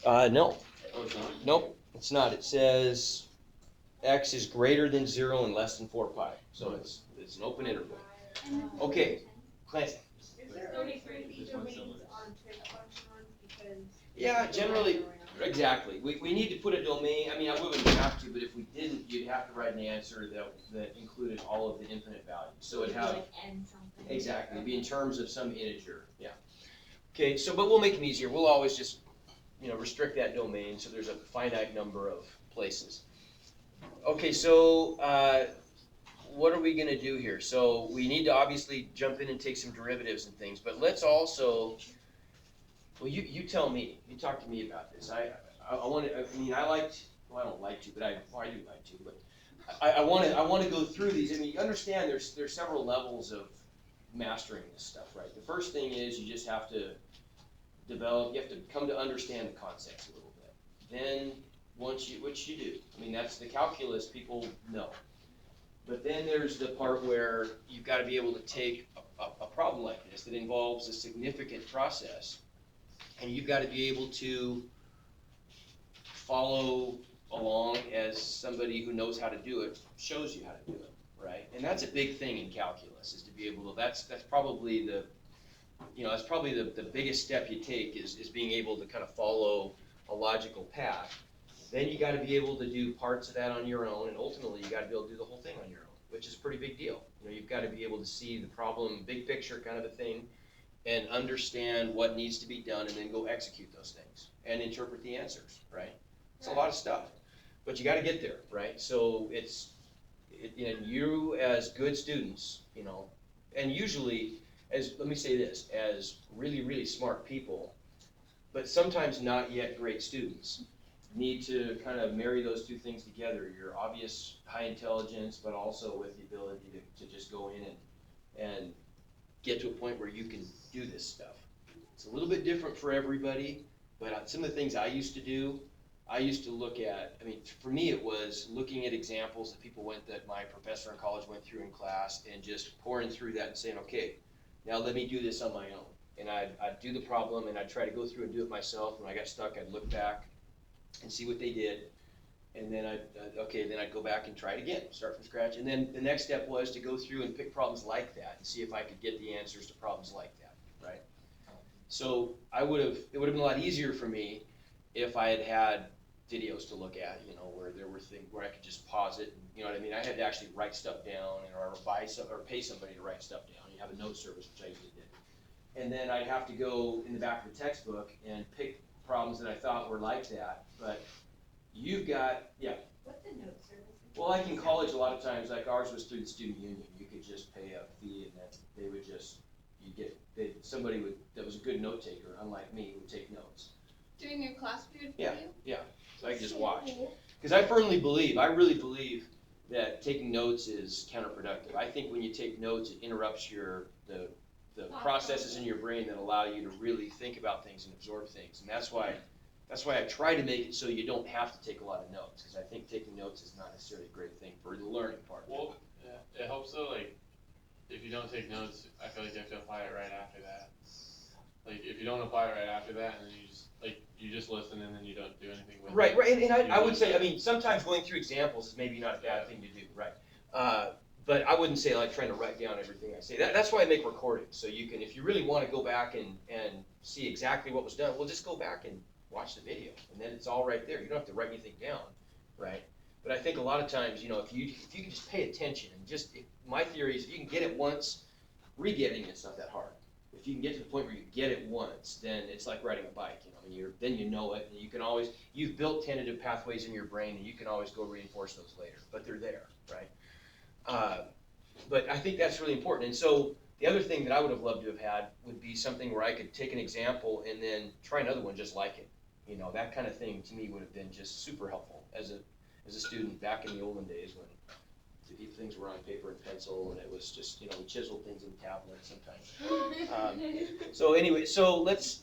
No. Oh, it's not? Nope, it's not. It says x is greater than 0 and less than 4 pi. So it's an open interval. Okay, Clancy. Is there only 3 domains on trig functions because? Yeah, generally, exactly. We need to put a domain. I mean, I wouldn't have to, but if we didn't, you'd have to write an answer that included all of the infinite values. So it'd have, like n something. exactly, it'd be in terms of some integer, yeah. Okay, so, but we'll make them easier. We'll always just, restrict that domain so there's a finite number of places. Okay, so what are we gonna do here? So we need to obviously jump in and take some derivatives and things, but let's also, well, you tell me, you talk to me about this. I want to, I mean, I don't like to, but I do like to, but I want to go through these. I mean, you understand there's several levels of mastering this stuff, right? The first thing is you just have to develop, you have to come to understand the concepts a little bit. Then which you do. I mean, that's the calculus people know. But then there's the part where you've got to be able to take a problem like this that involves a significant process, and you've got to be able to follow along as somebody who knows how to do it shows you how to do it, right? And that's a big thing in calculus, is to be able to, that's probably the biggest step you take is being able to kind of follow a logical path. Then you got to be able to do parts of that on your own, and ultimately you got to be able to do the whole thing on your own, which is a pretty big deal. You've got to be able to see the problem, big picture kind of a thing, and understand what needs to be done, and then go execute those things and interpret the answers, right? It's a lot of stuff, but you got to get there, right? So you as good students, and usually, let me say this, as really, really smart people, but sometimes not yet great students, need to kind of marry those two things together, your obvious high intelligence, but also with the ability to just go in and get to a point where you can do this stuff. It's a little bit different for everybody, but some of the things I used to do, I used to look at, I mean, for me it was looking at examples that my professor in college went through in class, and just pouring through that and saying, okay, now let me do this on my own. And I'd do the problem, and I'd try to go through and do it myself. When I got stuck, I'd look back and see what they did, and then I'd go back and try it again, start from scratch. And then the next step was to go through and pick problems like that and see if I could get the answers to problems like that, right? So it would have been a lot easier for me if I had had videos to look at, where there were things where I could just pause it, and, you know what I mean? I had to actually write stuff down, or pay somebody to write stuff down. You have a note service, which I usually did. And then I'd have to go in the back of the textbook and pick problems that I thought were like that. But you've got, yeah. What's the note service? Well, like in college, a lot of times, like ours was through the student union. You could just pay a fee, and then they would just, somebody that was a good note taker, unlike me, would take notes. During your class period for Yeah, you? yeah. So I could just watch. Because I really believe that taking notes is counterproductive. I think when you take notes, it interrupts the processes in your brain that allow you to really think about things and absorb things. And that's why I try to make it so you don't have to take a lot of notes, because I think taking notes is not necessarily a great thing for the learning part. Well, yeah, it helps though, like, if you don't take notes, I feel like you have to apply it right after that. Like, if you don't apply it right after that, and then you just listen, and then you don't do anything with it. Right, and I would say, I mean, sometimes going through examples is maybe not a bad thing to do, right? But I wouldn't say like trying to write down everything I say. That's why I make recordings, so you can, if you really want to go back and see exactly what was done, well, just go back and watch the video, and then it's all right there. You don't have to write anything down, right? But I think a lot of times, if you can just pay attention, and my theory is if you can get it once, re-getting it's not that hard. If you can get to the point where you get it once, then it's like riding a bike. Then you know it, and you've built tentative pathways in your brain, and you can always go reinforce those later. But they're there, right? But I think that's really important. And so the other thing that I would have loved to have had would be something where I could take an example and then try another one just like it. That kind of thing to me would have been just super helpful as a student back in the olden days when things were on paper and pencil, and it was just, we chiseled things in tablets sometimes. So anyway, so let's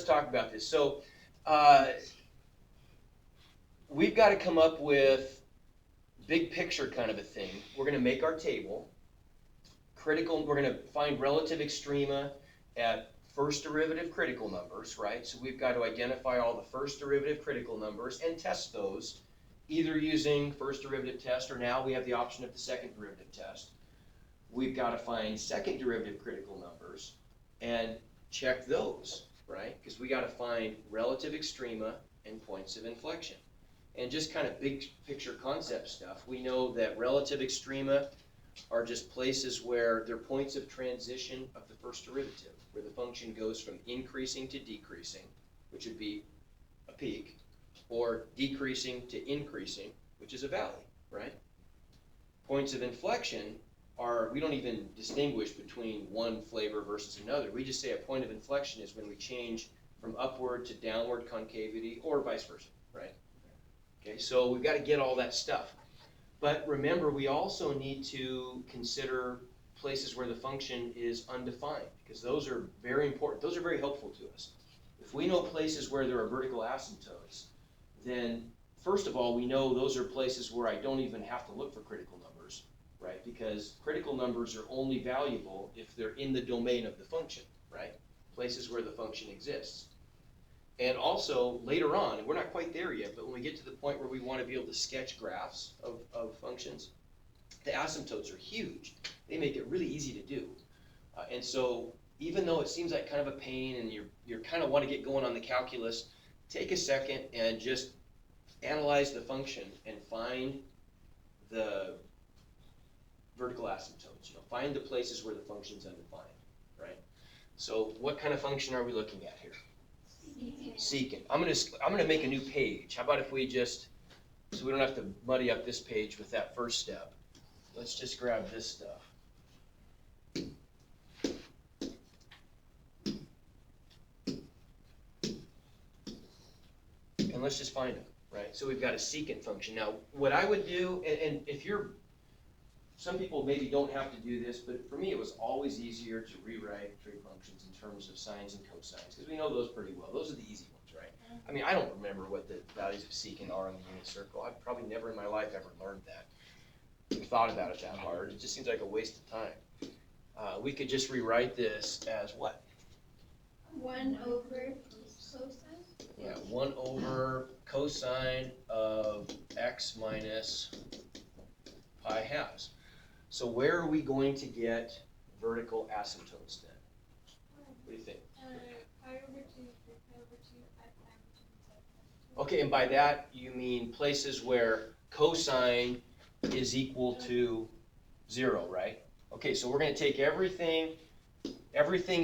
talk about this. So we've got to come up with big picture kind of a thing. We're going to make our table. We're going to find relative extrema at first derivative critical numbers, right? So we've got to identify all the first derivative critical numbers and test those, either using first derivative test, or now we have the option of the second derivative test. We've got to find second derivative critical numbers and check those, right? Because we got to find relative extrema and points of inflection. And just kind of big picture concept stuff, we know that relative extrema are just places where they're points of transition of the first derivative, where the function goes from increasing to decreasing, which would be a peak, or decreasing to increasing, which is a valley, right? Points of inflection are, we don't even distinguish between one flavor versus another. We just say a point of inflection is when we change from upward to downward concavity, or vice versa, right? Okay, so we've got to get all that stuff. But remember, we also need to consider places where the function is undefined, because those are very important. Those are very helpful to us. If we know places where there are vertical asymptotes, then first of all, we know those are places where I don't even have to look for critical numbers, right? Because critical numbers are only valuable if they're in the domain of the function, right? Places where the function exists. And also, later on, and we're not quite there yet, but when we get to the point where we want to be able to sketch graphs of functions, the asymptotes are huge. They make it really easy to do. And so, even though it seems like kind of a pain and you're kind of want to get going on the calculus, take a second and just analyze the function and find the vertical asymptotes. Find the places where the function's undefined, right? So, what kind of function are we looking at here? Secant. I'm gonna make a new page. How about if we just, so we don't have to muddy up this page with that first step. Let's just grab this stuff. And let's just find them, right? So we've got a secant function. Now, what I would do, and if you're, some people maybe don't have to do this, but for me it was always easier to rewrite trig functions in terms of sines and cosines, because we know those pretty well. Those are the easy ones, right? I mean, I don't remember what the values of secant are on the unit circle. I've probably never in my life ever learned that, or thought about it that hard. It just seems like a waste of time. We could just rewrite this as what? 1 over cosine? Yeah, 1 over cosine of x minus pi halves. So where are we going to get vertical asymptotes then? What do you think? Pi over 2, 3 pi over 2, 5 pi over 2, 7 pi over 2. Okay, and by that you mean places where cosine is equal to 0, right? Okay, so we're going to take everything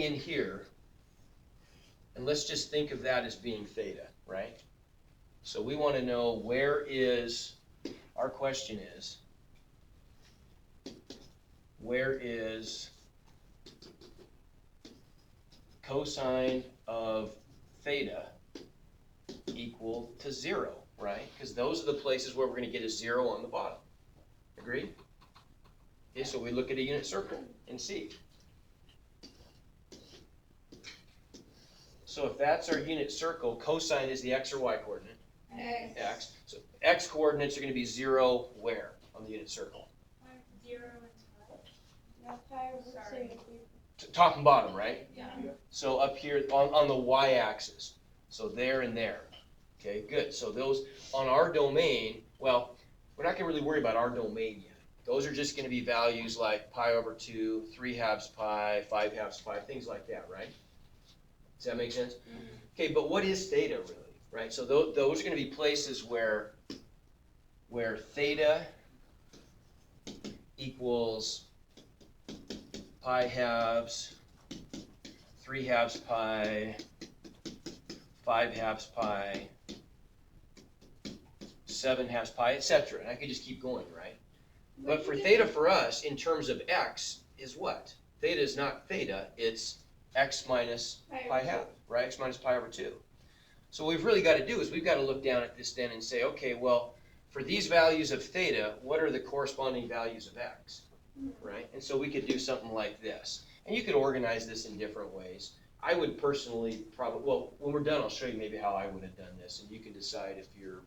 in here, and let's just think of that as being theta, right? So we want to know where is, our question is, where is cosine of theta equal to 0, right? Because those are the places where we're going to get a 0 on the bottom. Agreed? Okay, so we look at a unit circle and see. So if that's our unit circle, cosine is the x or y coordinate? X. So x coordinates are going to be 0 where on the unit circle? 0 and 12. No, pi over 2. Top and bottom, right? Yeah. So up here on the y-axis. So there and there. Okay, good. So those on our domain, well, we're not going to really worry about our domain yet. Those are just going to be values like pi over 2, 3 halves pi, 5 halves pi, things like that, right? Does that make sense? Okay, but what is theta really, right? So those are going to be places where theta equals pi halves, 3 halves pi, 5 halves pi, 7 halves pi, etc. And I could just keep going, right? But for theta for us, in terms of x, is what? Theta is not theta, it's x minus pi half, right? X minus pi over 2. So what we've really got to do is we've got to look down at this then and say, okay, well, for these values of theta, what are the corresponding values of x, right? And so we could do something like this. And you could organize this in different ways. I would personally probably, well, when we're done, I'll show you maybe how I would have done this, and you can decide if you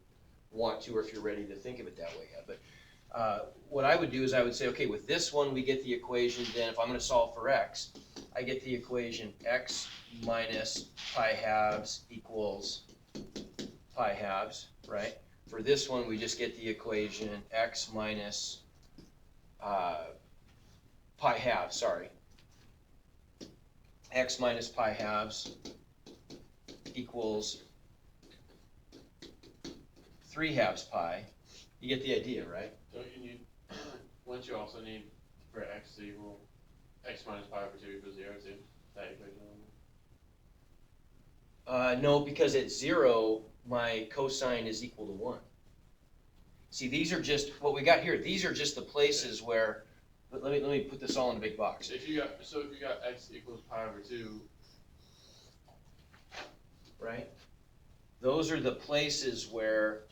want to or if you're ready to think of it that way yet. But What I would do is I would say, okay, with this one, we get the equation, then if I'm gonna solve for x, I get the equation x minus pi halves equals pi halves, right? For this one, we just get the equation x minus pi halves, sorry. X minus pi halves equals 3 halves pi. You get the idea, right? Don't you need, wouldn't you also need for x to equal, x minus pi over 2 equals 0 too? That equation. No, because at 0, my cosine is equal to 1. See, these are just, what we got here, these are just the places where, let me put this all in a big box. If you got x equals pi over 2, Right? Those are the places where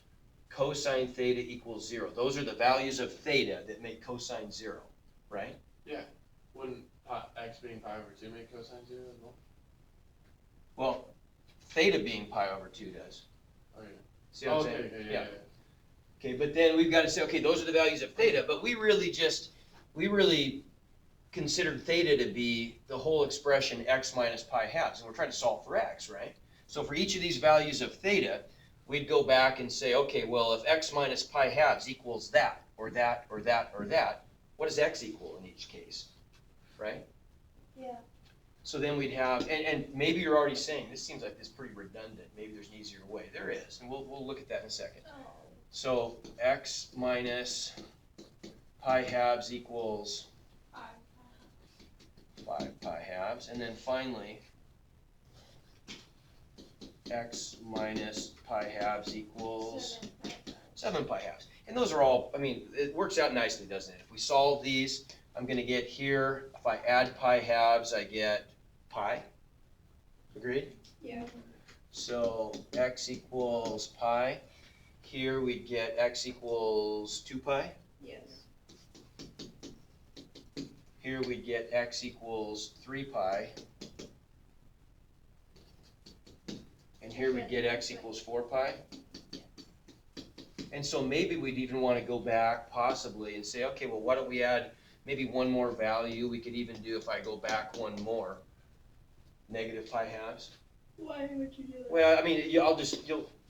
cosine theta equals 0. Those are the values of theta that make cosine 0, right? wouldn't x being pi over 2 make cosine 0 as well? Well, theta being pi over 2 does. Oh, yeah. See what I'm Okay, saying? okay, yeah. Okay, but then we've got to say, okay, those are the values of theta, but we really considered theta to be the whole expression x minus pi halves, and we're trying to solve for x, right? So for each of these values of theta, we'd go back and say, okay, well, if x minus pi halves equals that, or that, or that, or that, what does x equal in each case, right? Yeah. So then we'd have, and maybe you're already saying, this seems like this is pretty redundant, maybe there's an easier way. There is, and we'll look at that in a second. Oh. So x minus pi halves equals 5 pi halves, and then finally, x minus pi halves equals 7 pi halves. And those are all, I mean, it works out nicely, doesn't it? If we solve these, I'm gonna get here, if I add pi halves, I get pi. Agreed? Yeah. So x equals pi. Here we get x equals 2 pi. Yes. Here we get x equals 3 pi. And here we get x equals 4 pi. And so maybe we'd even want to go back possibly and say, okay, well, why don't we add maybe one more value? We could even do, if I go back one more, negative pi halves. Why would you do that? Well, I mean,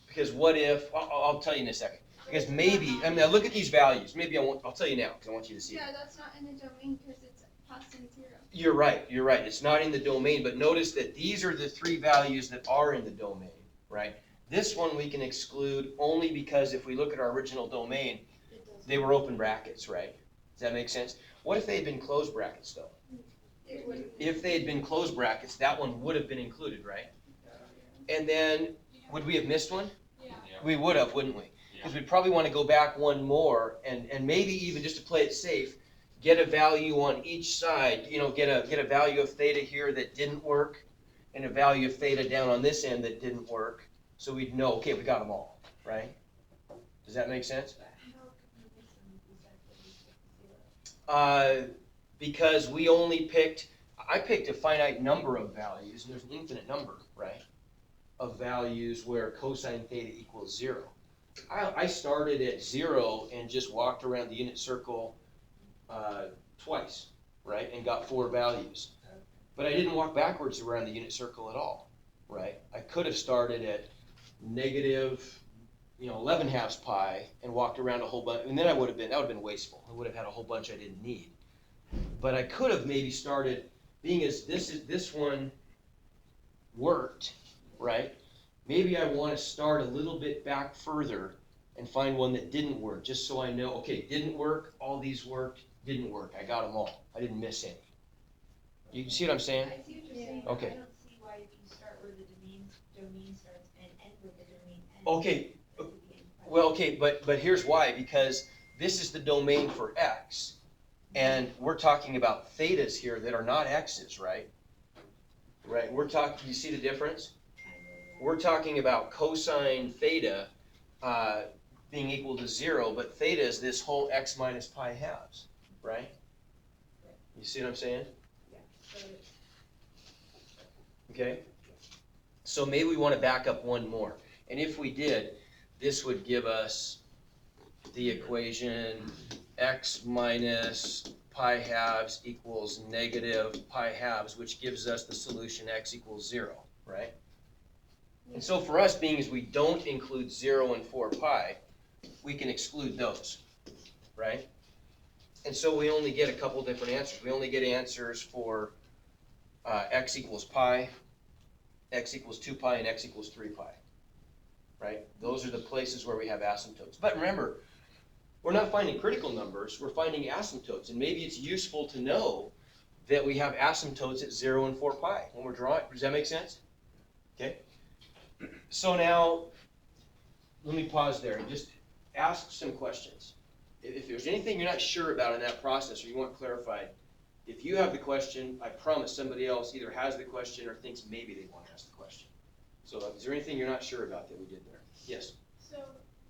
because what if, I'll tell you in a second. Because maybe, I mean, look at these values. Maybe I'll tell you now, because I want you to see it. Yeah, that's not in the domain because it's passing 0. You're right. It's not in the domain, but notice that these are the 3 values that are in the domain, right? This one we can exclude only because if we look at our original domain, they were open brackets, right? Does that make sense? What if they had been closed brackets, though? It would. If they had been closed brackets, that one would have been included, right? And then, would we have missed one? Yeah. We would have, wouldn't we? Because we'd probably want to go back one more, and maybe even just to play it safe, get a value on each side, get a value of theta here that didn't work, and a value of theta down on this end that didn't work, so we'd know, okay, we got them all, right? Does that make sense? Because we only I picked a finite number of values, and there's an infinite number, right, of values where cosine theta equals 0. I started at 0 and just walked around the unit circle twice, right, and got 4 values. But I didn't walk backwards around the unit circle at all, right? I could have started at negative 11 halves pi and walked around a whole bunch, and then that would have been wasteful. I would have had a whole bunch I didn't need. But I could have maybe started, being as this one worked, right? Maybe I want to start a little bit back further and find one that didn't work, just so I know, okay, didn't work, all these worked, didn't work, I got them all. I didn't miss any. You see what I'm saying? I see what you're saying. Okay. I don't see why if you start where the domain starts and end where the domain ends. Okay, well, okay, but here's why, because this is the domain for x, and we're talking about thetas here that are not x's, right? Right, you see the difference? We're talking about cosine theta being equal to 0, but theta is this whole x minus pi halves, right? You see what I'm saying? Okay? So maybe we want to back up one more. And if we did, this would give us the equation x minus pi halves equals negative pi halves, which gives us the solution x equals 0, right? And so for us, being as we don't include 0 and 4 pi, we can exclude those, right? And so we only get a couple different answers. We only get answers for x equals pi, x equals 2 pi, and x equals 3 pi, right? Those are the places where we have asymptotes. But remember, we're not finding critical numbers, we're finding asymptotes. And maybe it's useful to know that we have asymptotes at 0 and 4 pi when we're drawing. Does that make sense? Okay. So now, let me pause there and just ask some questions. If there's anything you're not sure about in that process or you want clarified, if you have the question, I promise somebody else either has the question or thinks maybe they want to ask the question. So is there anything you're not sure about that we did there? Yes? So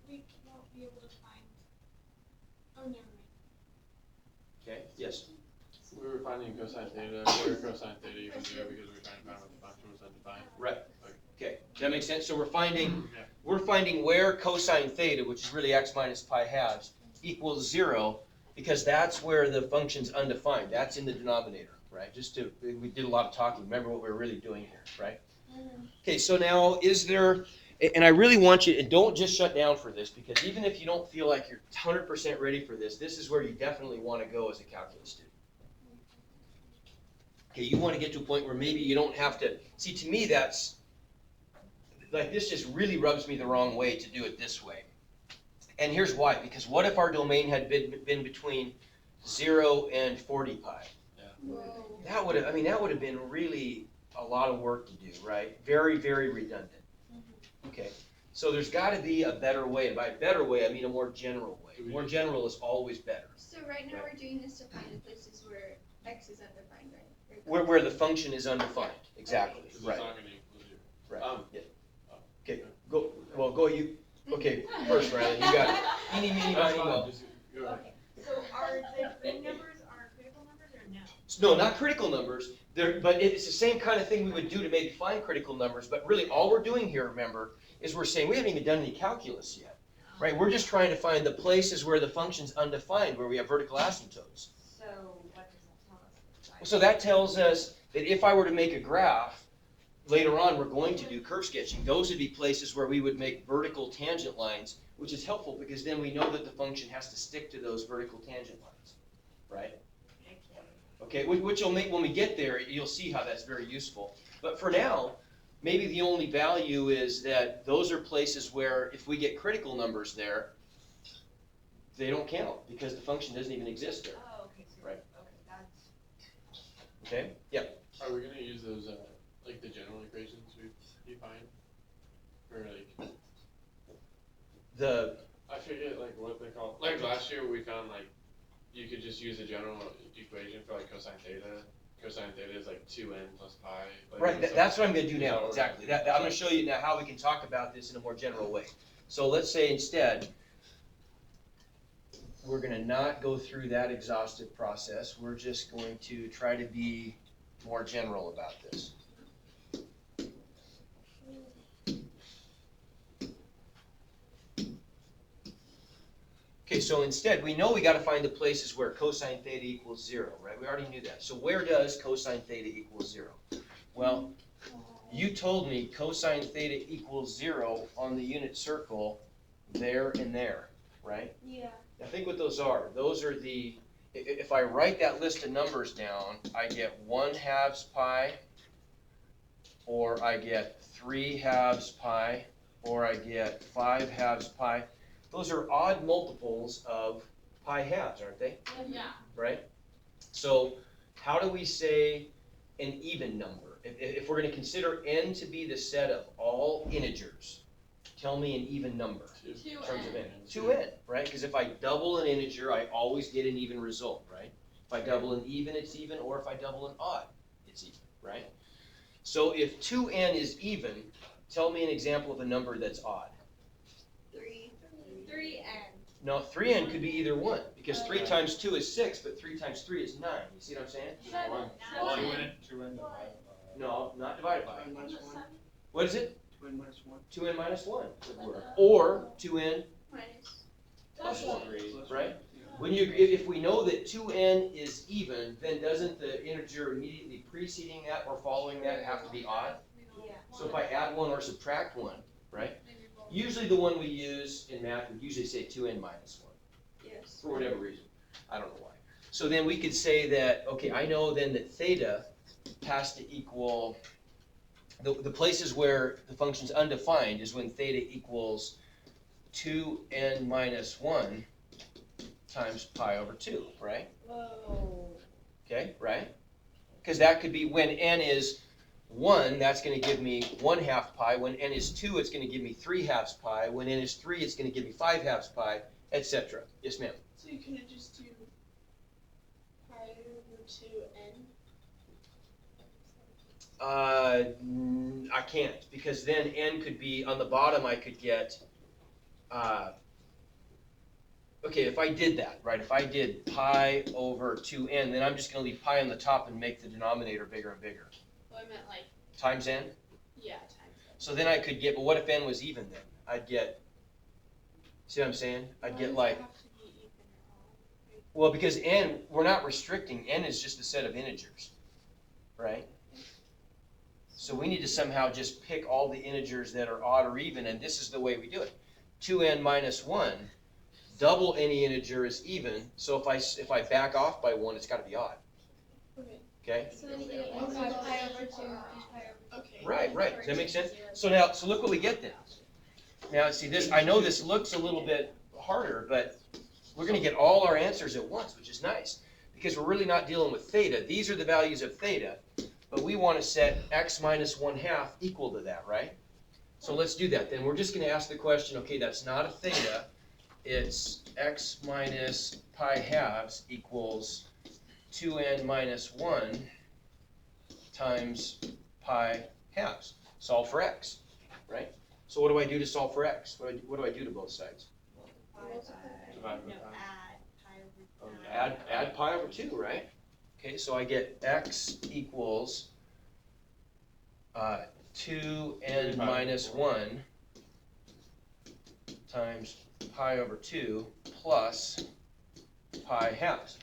we won't be able to find, oh, never mind. Okay, yes? We were finding cosine theta, or cosine theta equals 0 because we were trying to find what the function was undefined. Right. Okay, does that make sense? So we're finding where cosine theta, which is really x minus pi halves, equals 0, because that's where the function's undefined. That's in the denominator, right? We did a lot of talking. Remember what we're really doing here, right? Okay, so now is there, and I really want you, and don't just shut down for this, because even if you don't feel like you're 100% ready for this, this is where you definitely want to go as a calculus student. Okay, you want to get to a point where maybe you don't have to, see, to me that's, like, this just really rubs me the wrong way to do it this way. And here's why, because what if our domain had been between 0 and 40 pi? Yeah. That would have been really a lot of work to do, right? Very, very redundant. Okay, so there's got to be a better way, and by better way, I mean a more general way. More general is always better. So right now we're doing this to find the places where x is undefined, right? Where the function is undefined, exactly, Because right, it's not going to equal 0. right. Yeah. Okay, go you. Okay, first, Riley, you got it. Eeny, meeny, That's miny, fine, moe. just go ahead. Okay, so are the green numbers are critical numbers or no? No, not critical numbers, but it's the same kind of thing we would do to maybe find critical numbers, but really all we're doing here, remember, is we're saying we haven't even done any calculus yet, right? We're just trying to find the places where the function's undefined, where we have vertical asymptotes. So what does that tell us? So that tells us that if I were to make a graph, later on we're going to do curve sketching, those would be places where we would make vertical tangent lines, which is helpful because then we know that the function has to stick to those vertical tangent lines, right? Okay, which will make, when we get there, you'll see how that's very useful. But for now, maybe the only value is that those are places where if we get critical numbers there, they don't count because the function doesn't even exist there. Oh, okay, so, Right. okay, that's. Okay? Yeah. Are we going to use those, like the general equations we find? Or like, I forget like what they call, like last year we found like, you could just use a general equation for like cosine theta. Cosine theta is like 2n plus pi. Like, Right, that's what I'm going to do is now, that what- exactly. I'm going to show you now how we can talk about this in a more general way. So let's say instead, we're going to not go through that exhaustive process. We're just going to try to be more general about this. Okay, so instead, we know we got to find the places where cosine theta equals 0, right? We already knew that. So where does cosine theta equal 0? Well, you told me cosine theta equals 0 on the unit circle there and there, right? Yeah. Now think what those are. Those are the, if I write that list of numbers down, I get 1/2 pi, or I get 3/2 pi, or I get 5/2 pi. Those are odd multiples of pi halves, aren't they? Yeah. Right? So how do we say an even number? If we're going to consider n to be the set of all integers, tell me an even number in terms of n. 2n, right? Because if I double an integer, I always get an even result, right? If I double an even, it's even, or if I double an odd, it's even, right? So if 2n is even, tell me an example of a number that's odd. 3n. No, 3n could be either one, because 3 times 2 is 6, but 3 times 3 is 9. You see what I'm saying? 7. No, not divided by. 2n minus 1. What is it? 2n minus 1. 2n minus 1 would work. Or 2n Minus. plus one, Three. right? When you, if we know that 2n is even, then doesn't the integer immediately preceding that or following that have to be odd? Yeah. So if I add one or subtract one, right? Usually the one we use in math would usually say 2n minus one, Yes. for whatever reason. I don't know why. So then we could say that, okay, I know then that theta has to equal, the places where the function's undefined is when theta equals 2n minus 1 times pi over 2, right? Whoa. Okay, right? Because that could be when n is 1, that's going to give me 1/2 pi. When n is 2, it's going to give me 3/2 pi. When n is 3, it's going to give me 5/2 pi, etc. Yes, ma'am? So you can just do pi over 2n? I can't, because then n could be, on the bottom I could get, okay, if I did that, right, if I did pi over 2n, then I'm just going to leave pi on the top and make the denominator bigger and bigger. Well, I meant like, Times n? yeah, times n. So then I could get, but what if n was even then? I'd get, see what I'm saying? I'd Why get does it like, have to be even or odd? well, because n, we're not restricting, n is just a set of integers, right? So we need to somehow just pick all the integers that are odd or even, and this is the way we do it. 2n minus 1, double any integer is even, so if I back off by 1, it's got to be odd, Okay. okay? So then you get like pi over 2 and pi over Okay. Right, does that make sense? So now, so look what we get then. Now, see this, I know this looks a little bit harder, but we're going to get all our answers at once, which is nice, because we're really not dealing with theta. These are the values of theta, but we want to set x minus 1/2 equal to that, right? So let's do that then. We're just going to ask the question, okay, that's not a theta, it's x minus pi halves equals 2n minus 1 times pi halves. Solve for x, right? So what do I do to solve for x? What do I do to both sides? Divide by No, five. Add pi over 2, right? Okay, so I get x equals 2n minus 1 times pi over 2 plus pi halves.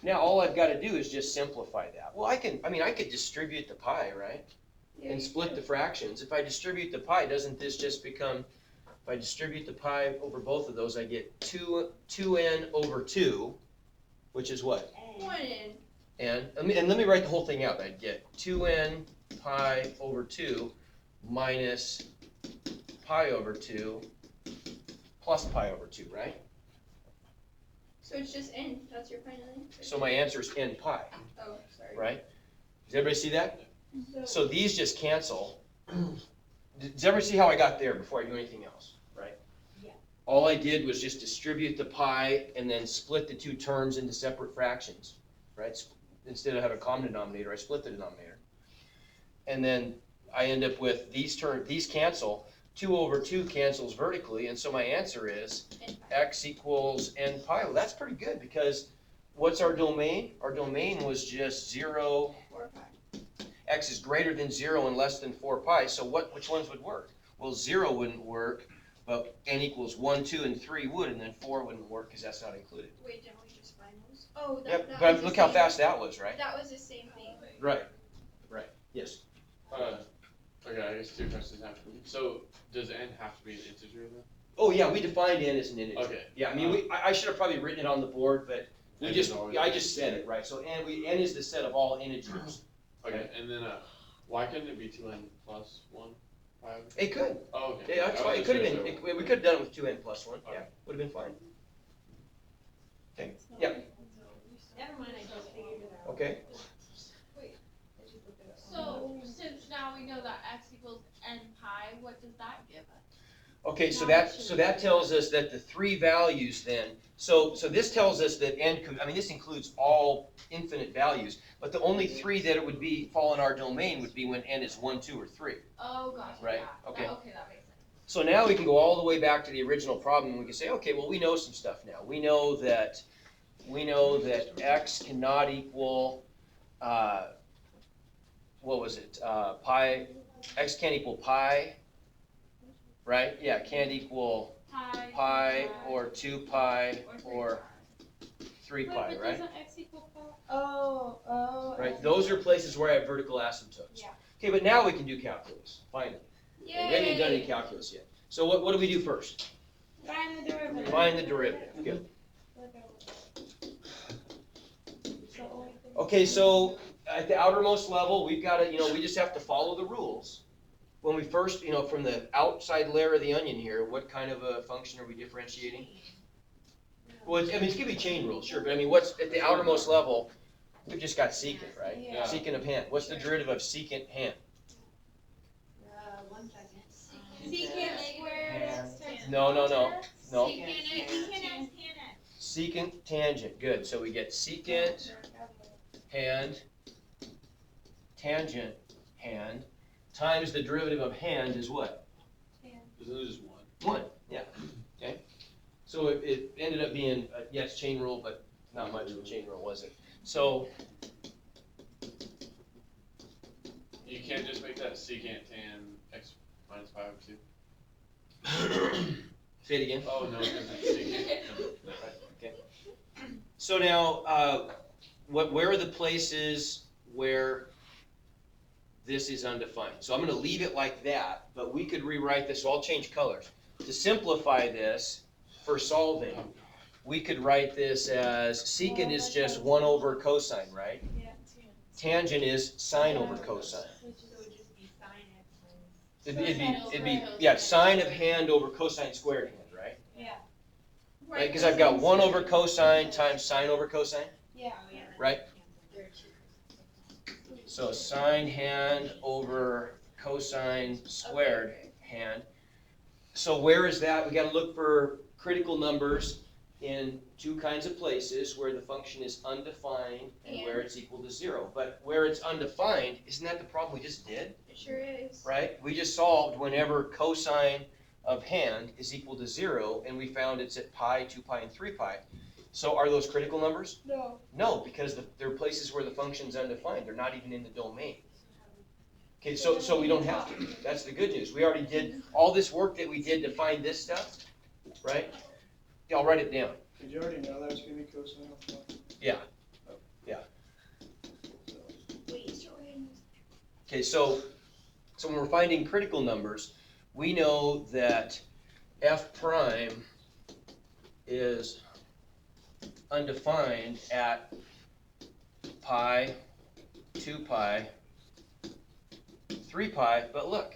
Now all I've got to do is just simplify that. Well, I could distribute the pi, right? And split the fractions. If I distribute the pi, doesn't this just become, if I distribute the pi over both of those, I get 2n over 2, which is what? N. And let me write the whole thing out. I'd get 2n pi over 2 minus pi over 2 plus pi over 2, right? So it's just n, that's your final answer? So my answer is n pi, Oh, sorry. right? Does everybody see that? So these just cancel. Does everybody see how I got there before I do anything else, right? Yeah. All I did was just distribute the pi and then split the two terms into separate fractions, right? Instead of having a common denominator, I split the denominator. And then I end up with these cancel. 2 over 2 cancels vertically, and so my answer is N pi. x equals n pi. Well, that's pretty good, because what's our domain? Our domain was just 0, 4 pi. x is greater than 0 and less than 4 pi, so which ones would work? Well, 0 wouldn't work, but n equals 1, 2, and 3 would, and then 4 wouldn't work because that's not included. Wait, didn't we just find those? Oh, that, Yep, that but was the look how same- fast that was, right? That was the same thing. Right, yes. Okay, I guess two questions after. So does n have to be an integer then? Oh, yeah, we defined n as an integer. Okay. Yeah, I mean, I should have probably written it on the board, but N is always- I just said it, right? So n is the set of all integers. Okay, and then why couldn't it be 2n plus 1? Pi over two? It could. Oh, okay. Yeah, that's I fine. It wasn't could have sure been, if we could have done it with 2n plus 1, yeah, Okay. would have been fine. Okay, yeah, Never mind, I just figured it out. okay. I just looked it up. So, since now we know that x equals n pi, what does that give us? Okay, so Now that tells us that the three values then, so this tells us that n could, I mean, this includes all infinite values, but the only three that it would fall in our domain would be when n is 1, 2, or 3. Oh, gotcha, Right, yeah. okay. Okay, that makes sense. So now we can go all the way back to the original problem and we can say, okay, well, we know some stuff now. We know that x cannot equal, what was it, pi, x can't equal pi right? Yeah, can't equal pi or 2 pi or 3 pi, Wait, but right? doesn't x equal pi? Oh. Right, those are places where I have vertical asymptotes. Yeah. Okay, but now we can do calculus, finally. Okay, we haven't even done any calculus yet. So what do we do first? Find the derivative. Find the derivative, good. So, Okay, so at the outermost level, we've got to, we just have to follow the rules. When we first, from the outside layer of the onion here, what kind of a function are we differentiating? Well, it's going to be chain rules, sure, but what's at the outermost level, we've just got secant, right? Yeah. Secant of hand. What's the derivative of secant hand? 1 second. secant squared x times No. Secant x tan x. Secant tangent, good. So we get secant hand, tangent hand, times the derivative of hand is what? Isn't it just 1? 1, yeah. Okay. So it ended up being, yes, chain rule, but not much of a chain rule, was it? So, You can't just make that secant tan x minus pi over 2. say it again. Oh, no, because it's secant. No, right. So now, where are the places where this is undefined? So I'm going to leave it like that, but we could rewrite this. So I'll change colors. To simplify this for solving, we could write this as secant is just 1 over cosine, right? Yeah. Tangent is sine over cosine. So it would just be sin x minus. It'd be yeah, sine of hand over cosine squared hand, right? Yeah. Right, because I've got 1 over cosine times sine over cosine. Yeah. Oh, yeah. Right. There are 2. So sine hand over cosine squared hand. So where is that? We got to look for critical numbers in 2 kinds of places, where the function is undefined and where it's equal to 0. But where it's undefined, isn't that the problem we just did? It sure is. Right? We just solved whenever cosine of hand is equal to 0, and we found it's at pi, 2 pi, and 3 pi. So are those critical numbers? No. No, because there are places where the function's undefined. They're not even in the domain. Okay, so we don't have to. That's the good news. We already did all this work that we did to find this stuff, right? Yeah, I'll write it down. Did you already know that was gonna be cosine of 1? Yeah. Wait, so Okay, so when we're finding critical numbers, we know that f prime is undefined at pi, 2 pi, 3 pi, but look,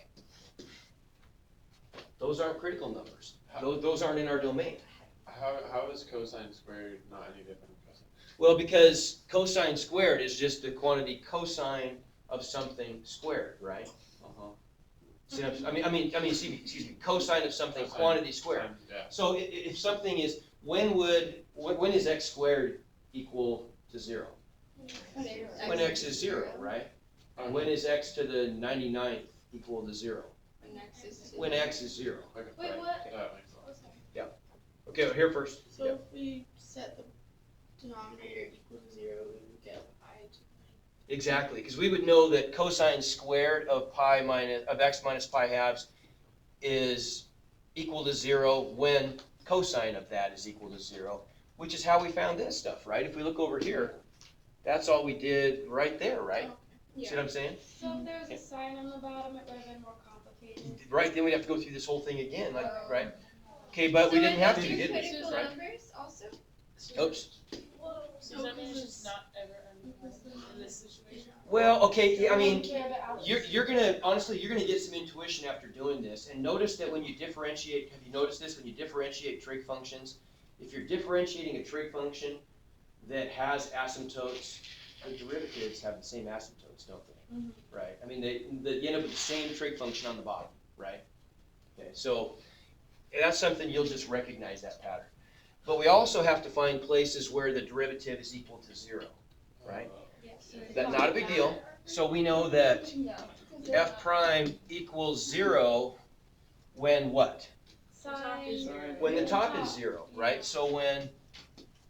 those aren't critical numbers. Those aren't in our domain. How is cosine squared not any different than cosine? Well, because cosine squared is just the quantity cosine of something squared, right? Uh-huh. See what excuse me, cosine of something, Cosine quantity squared. times- Yeah. So if something is, when is x squared equal to 0? When x is 0, right? And when is x to the 99th equal to 0? When x is 0. Okay, Wait, right. what? That makes sense. Okay, well, here first. So Yep. if we set the denominator equal to 0, we would get pi to Exactly, because we would know that cosine squared of x minus pi halves is equal to 0 when cosine of that is equal to 0, which is how we found this stuff, right? If we look over here, that's all we did right there, right? See what I'm saying? So if there was a sign on the bottom, it would have been more complicated. Right, then we'd have to go through this whole thing again, right? Okay, but we didn't have to, did we? Critical Right? numbers also? Oops. So does that mean it's just not ever undefined in this situation? Well, okay, yeah, You're you're gonna, honestly, you're gonna get some intuition after doing this, and notice that when you differentiate, have you noticed this, when you differentiate trig functions, if you're differentiating a trig function that has asymptotes, the derivatives have the same asymptotes, don't they? Mhm. Right, you end up with the same trig function on the bottom, right? Okay, so that's something you'll just recognize that pattern. But we also have to find places where the derivative is equal to 0, right? That's not a big deal. So we know that f prime equals 0 when what? Sine. When the top is 0, right? So when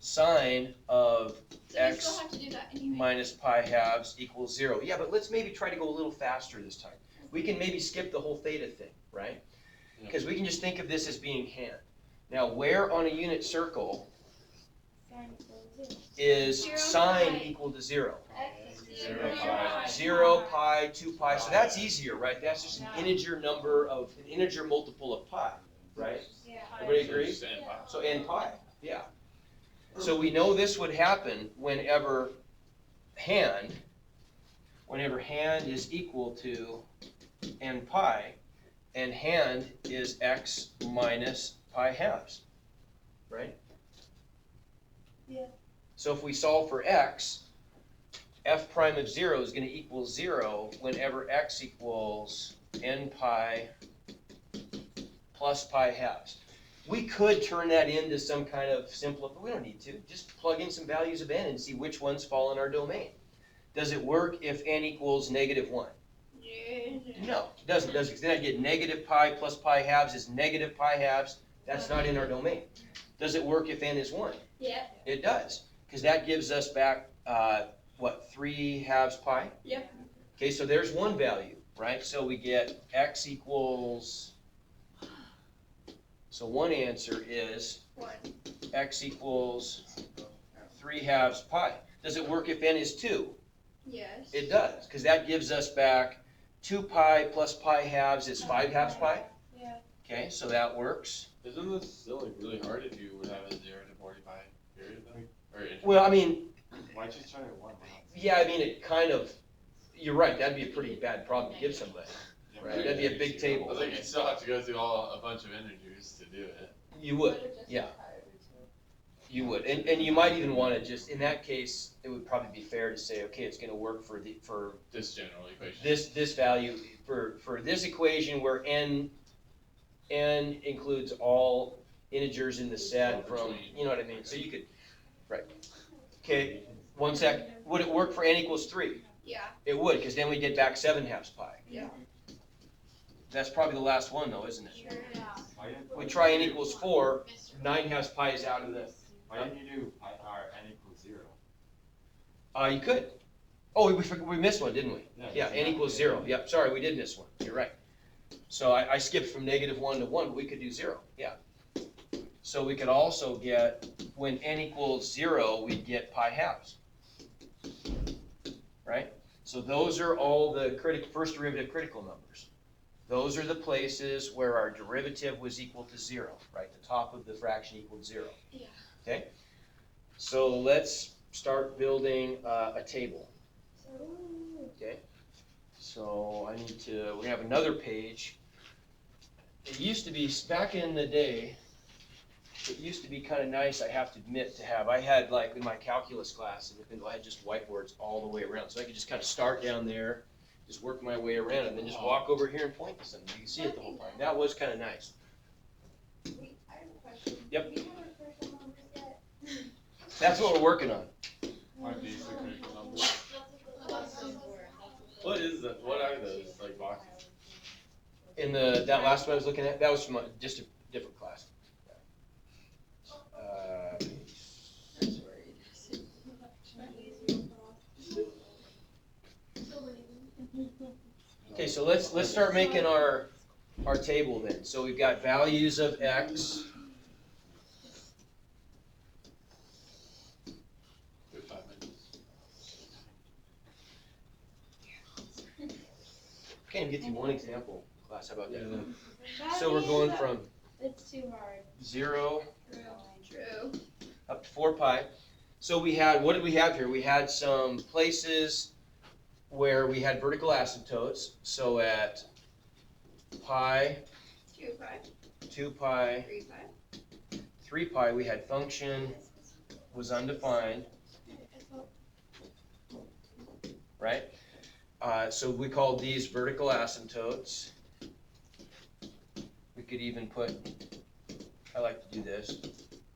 sine of So we x still have to do that anyway. minus pi halves equals 0. Yeah, but let's maybe try to go a little faster this time. We can maybe skip the whole theta thing, right? Because we can just think of this as being hand. Now, where on a unit circle Sine equals 0. is Zero sine pi. equal to 0? X is 0 0 pi. 0 pi, 2 pi, so that's easier, right? That's just an integer an integer multiple of pi, right? Yeah. Everybody So agree? just n pi. So n pi, yeah. So we know this would happen whenever hand is equal to n pi, and hand is x minus pi halves, right? Yeah. So if we solve for x, f prime of 0 is going to equal 0 whenever x equals n pi plus pi halves. We could turn that into some kind of simple, but we don't need to. Just plug in some values of n and see which ones fall in our domain. Does it work if n equals -1? No, it doesn't, does it? 'Cause then I get negative pi plus pi halves is negative pi halves. That's not in our domain. Does it work if n is 1? Yeah. It does, because that gives us back, 3 halves pi? Yep. Okay, so there's one value, right? So we get x equals, so one answer is 1. x equals 3 halves pi. Does it work if n is 2? Yes. It does, because that gives us back 2 pi plus pi halves is 5 halves pi. Yeah. Okay, so that works. Isn't this still like really hard if you would have a 0 to 45 period though? Or interval? Well, I mean, Why just try it one? yeah, I mean, it kind of, you're right, that'd be a pretty bad problem to give somebody. Right, that'd be a big I table. was like, you still have to go through a bunch of integers to do it. You would, yeah. You would, and you might even want to just, in that case, it would probably be fair to say, okay, it's going to work for This general equation. this value, for this equation where n includes all integers in the set from, you know what I mean? So you could, right. Okay, one sec. Would it work for n equals 3? Yeah. It would, because then we get back 7 halves pi. Yeah. That's probably the last one though, isn't it? Sure. We try n equals 4, 9 halves pi is out of the, Why didn't you do pi r n equals 0? you could. Oh, we missed one, didn't we? Yeah, n equals 0. Yep, sorry, we did miss one. You're right. So I skipped from -1 to 1, but we could do 0, yeah. So we could also get, when n equals 0, we'd get pi halves. Right? So those are all the first derivative critical numbers. Those are the places where our derivative was equal to 0, right? The top of the fraction equaled 0. Yeah. Okay? So let's start building a table. Okay? So we have another page. It used to be, back in the day, it used to be kind of nice, I have to admit, to have, I had like in my calculus class, I had just whiteboards all the way around. So I could just kind of start down there, just work my way around, and then just walk over here and point to something. You can see it the whole time. That was kind of nice. Wait, I have a question. Yep. Do we have our critical numbers yet? That's what we're working on. My basic critical numbers. What is that? What are those like boxes? In that last one I was looking at, that was from just a different class. Okay, so let's start making our table then. So we've got values of x. Good 5 minutes. Okay, I'll get you one example class. How about that? Yeah. So we're going from It's too hard. 0 True. up to 4 pi. So we had, what did we have here? We had some places where we had vertical asymptotes. So at pi, 2 pi. 2 pi, 3 pi. 3 pi, we had function was undefined, right? So we called these vertical asymptotes. We could even put, I like to do this.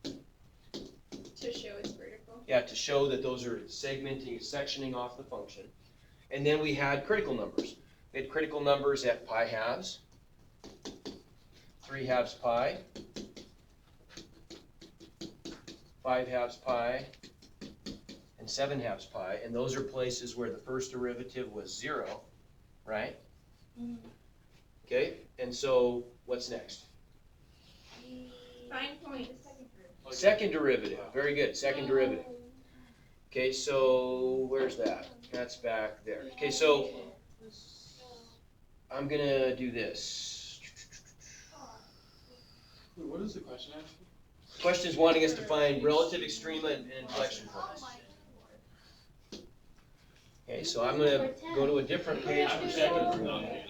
To show it's vertical. Yeah, to show that those are segmenting, sectioning off the function. And then we had critical numbers. We had critical numbers at pi halves, 3 halves pi, 5 halves pi, and 7 halves pi. And those are places where the first derivative was 0, right? Mhm. Okay, And so, what's next? Find point. Second derivative, very good, second derivative. Okay, so where's that? That's back there. Okay, so I'm gonna do this. Wait, what is the question actually? Question's wanting us to find relative extrema and inflection points. Okay, so I'm gonna go to a different page for second derivative.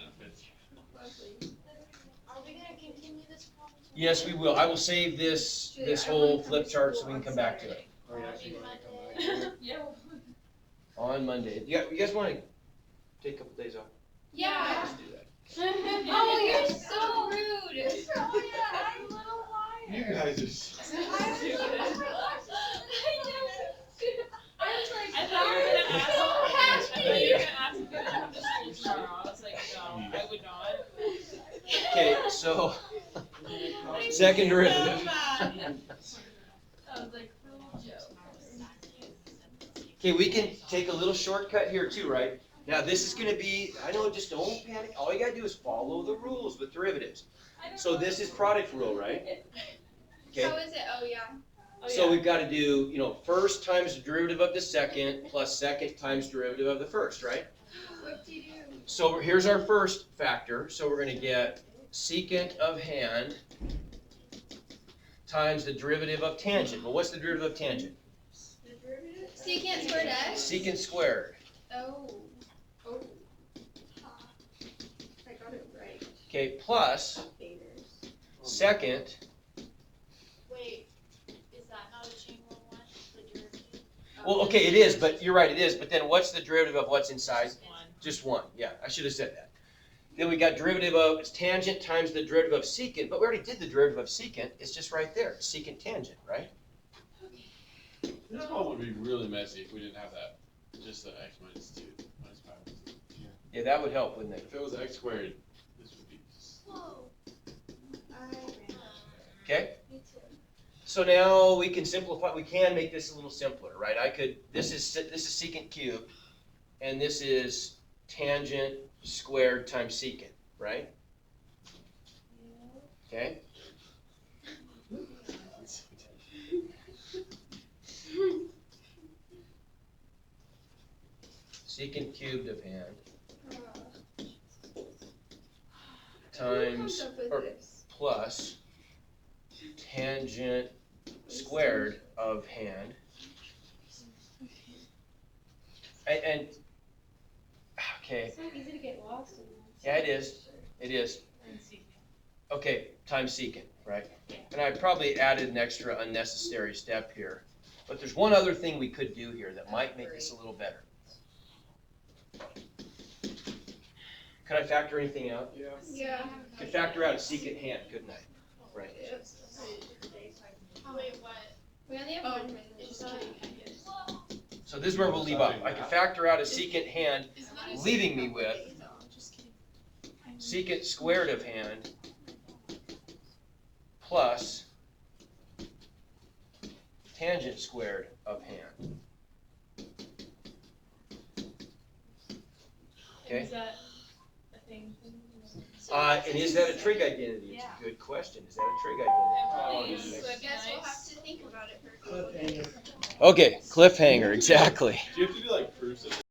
Are we gonna continue this problem? Yes, we will. I will save this whole flip chart so we can come back to it Are you actually going to come back? Yeah. on Monday. You guys wanna take a couple days off? Yeah. Let's do that. Oh, you're so rude. Oh yeah, I'm a little liar. You guys are so I thought you were gonna ask. I thought you were gonna ask if I come to school tomorrow. I was like, no, I would not. Okay, so second derivative. That was like cruel joke. Okay, we can take a little shortcut here too, right? Now this is gonna be, I know, just don't panic. All you gotta do is follow the rules with derivatives. So this is product rule, right? Okay, How is it? Oh yeah. so we've gotta do, first times the derivative of the second plus second times derivative of the first, right? What do you do? So here's our first factor. So we're gonna get secant of hand times the derivative of tangent. Well, what's the derivative of tangent? Secant squared x? Secant squared. Oh. Oh. I got it right. Okay, plus second Wait, is that not a chain rule one, the derivative? Well, okay, it is, but you're right, it is. But then what's the derivative of what's inside? One. Just one. Yeah, I should have said that. Then we got derivative of it's tangent times the derivative of secant, but we already did the derivative of secant. It's just right there, secant tangent, right? This one would be really messy if we didn't have that. Just the x minus 2 minus 5. Yeah, that would help, wouldn't it? If it was x squared, this would be just. Whoa. Okay. Me too. So now we can simplify. We can make this a little simpler, right? This is secant cubed, and this is tangent squared times secant, right? Okay. Secant cubed of hand times or plus tangent squared of hand. And okay, It's so easy to get lost in this. yeah, it is. It is. And secant. Okay, times secant, right? And I probably added an extra unnecessary step here. But there's one other thing we could do here that might make this a little better. Could I factor anything out? Yeah. Yeah. Could factor out a secant hand, couldn't I? Right. Wait, what? We only have Oh, one minute. just kidding. So this is where we'll leave off. I could factor out a secant hand, leaving me with No, I'm just kidding. secant squared of hand plus tangent squared of hand. Okay? Is that a thing? And is that a trig identity? It's a good question. Is that a trig identity? Please. So I guess we'll have to think about it for a couple of Cliffhanger. Okay, cliffhanger, exactly. Do you have to do like proofs of